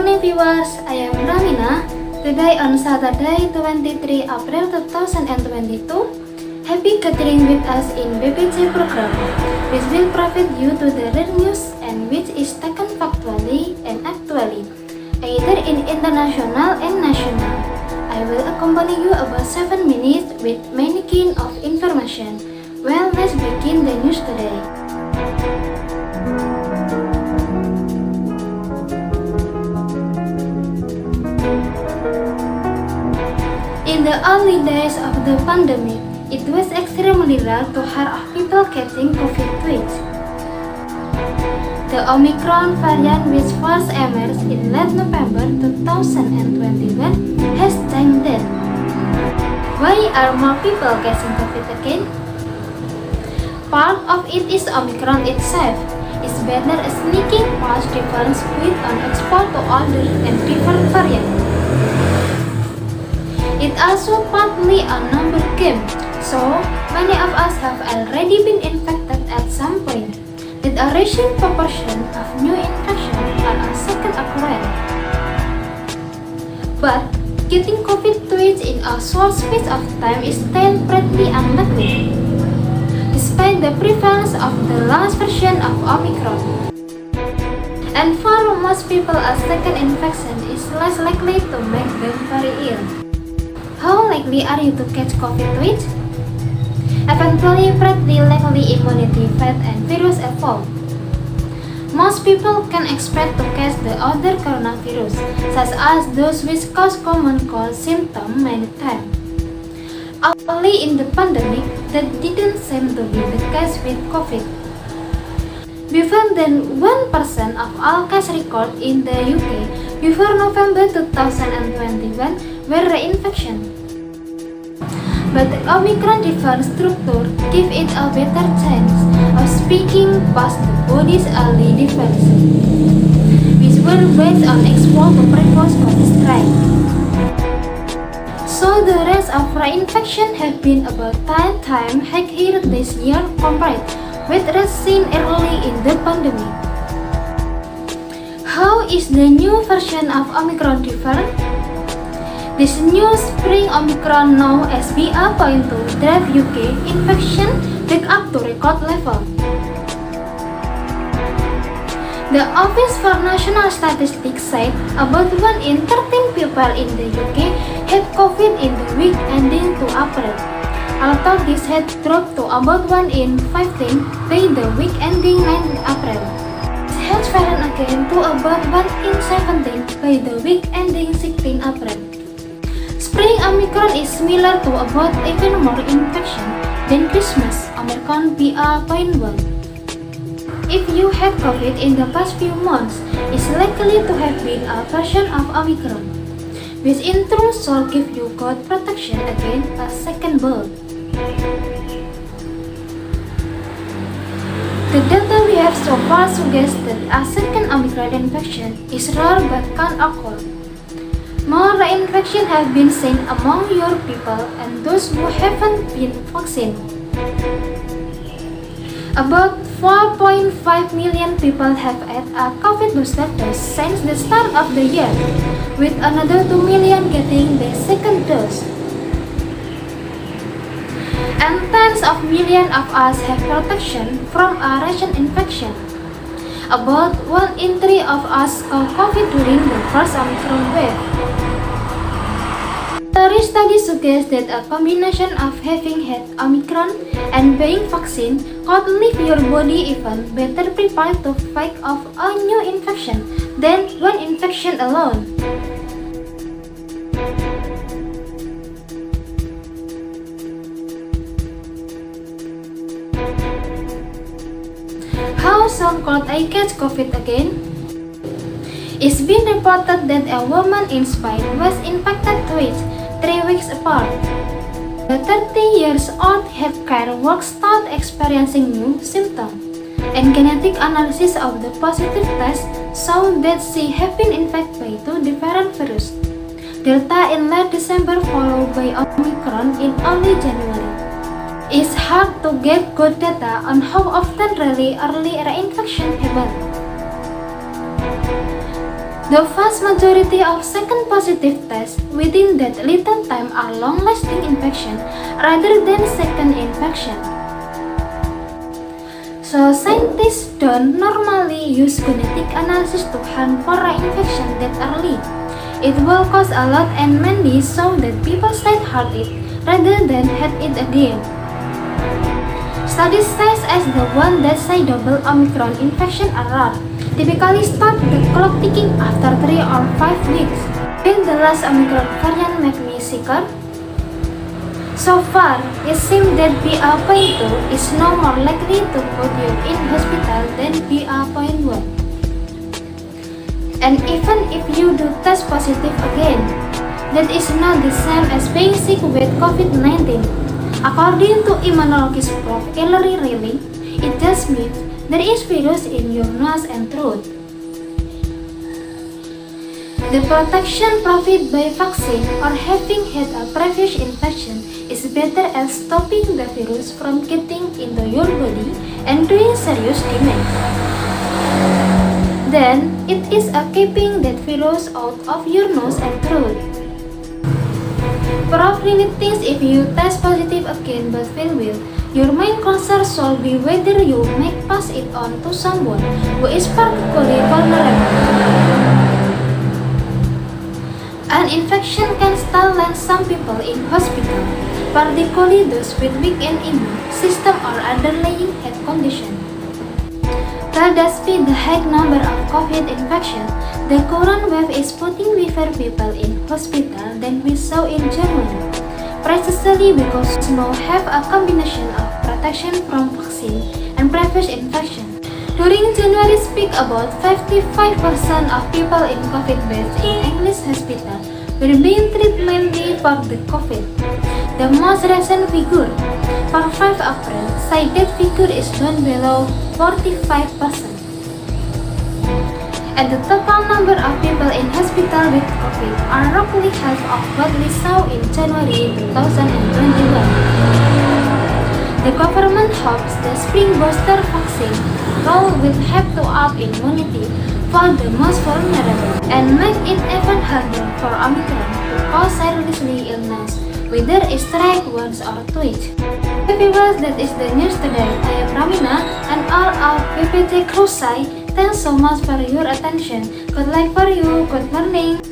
morning viewers, I am Ramina. Today on Saturday 23 April 2022, happy gathering with us in BPJ program, which will provide you to the real news and which is taken factually and actually, either in international and national. I will accompany you about 7 minutes with many kind of information. Well, let's begin the news today. In the early days of the pandemic, it was extremely rare to hear of people getting COVID-19. The Omicron variant, which first emerged in late November 2021, has changed that. Why are more people getting COVID again? Part of it is Omicron itself. It's better a sneaking past difference with an export to older and different variants. It also partly a number game, so many of us have already been infected at some point, with a rising proportion of new infections on a second occurrence. But getting COVID-19 in a short space of time is still pretty unlikely, despite the prevalence of the last version of Omicron. And for most people, a second infection is less likely to make them very ill. How likely are you to catch COVID-19? Eventually, pretty likely immunity fades and virus evolve. Most people can expect to catch the other coronavirus, such as those which cause common cold symptoms many times. Early in the pandemic, that didn't seem to be the case with COVID. More than 1% of all cases recorded in the UK before November 2021 were reinfection. But the Omicron different structure gives it a better chance of speaking past the body's early defenses, which were based on exposure to previous COVID strain. So the rate of reinfection has been about 10 times higher this year compared with rates seen early in the pandemic. How is the new version of Omicron different? This new spring Omicron, known as BA.2, drive UK infection back up to record level. The Office for National Statistics said about 1 in 13 people in the UK had COVID in the week ending 2 April, although this had dropped to about 1 in 15 by the week ending 9 April. It had fallen again to about 1 in 17 by the week ending 16 April. Spring Omicron is similar to about even more infection than Christmas Omicron BA.1. If you had COVID in the past few months, it's likely to have been a version of Omicron, which in turn should give you good protection against a second bout. The data we have so far suggests that a second Omicron infection is rare but can occur. More reinfection have been seen among your people and those who haven't been vaccinated. About 4.5 million people have had a COVID booster dose since the start of the year, with another 2 million getting the second dose. And tens of millions of us have protection from a recent infection. About 1 in 3 of us caught COVID during the first Omicron wave. The study suggests that a combination of having had Omicron and being vaccinated could leave your body even better prepared to fight off a new infection than one infection alone. How soon could I catch COVID again? It's been reported that a woman in Spain was infected twice, 3 weeks apart. The 30-year-old healthcare worker started experiencing new symptoms, and genetic analysis of the positive test showed that she had been infected by 2 different viruses, Delta in late December followed by Omicron in early January. It's hard to get good data on how often really early reinfection happens. The vast majority of second positive tests within that little time are long-lasting infection rather than second infection. So scientists don't normally use genetic analysis to hunt for reinfection that early. It will cost a lot and mainly so that people stay hearted rather than had it again. Studies such as the one that say double Omicron infection are rare, typically start the clock ticking after 3 or 5 weeks. Will the last Omicron variant make me sicker? So far, it seems that BA.2 is no more likely to put you in hospital than BA.1. And even if you do test positive again, that is not the same as being sick with COVID-19. According to immunologist Prof. Ellery Riley, it just means there is virus in your nose and throat. The protection provided by vaccine or having had a previous infection is better at stopping the virus from getting into your body and doing serious damage. Then, it is a keeping that virus out of your nose and throat. Prof really thinks if you test positive again but feel well, your main concern should be whether you may pass it on to someone who is particularly vulnerable. An infection can still land some people in hospital, particularly those with weakened immune system or underlying health condition. Despite the high number of COVID infections, the current wave is putting fewer people in hospital than we saw in January, precisely because we now have a combination of protection from vaccine and previous infection. During January peak, about 55% of people in COVID beds in English hospital were being treated mainly for the COVID. The most recent figure for 5 April say that figure is down below 45%. And the total number of people in hospital with COVID are roughly half of what we saw in January 2021. The government hopes the spring booster vaccine roll will help to up immunity for the most vulnerable and make it even harder for Omicron to cause seriously illness, whether it strikes once or twice. Viewers, that is the news today. I am Ramina and all of PPT crew say thanks so much for your attention. Good luck for you, good learning.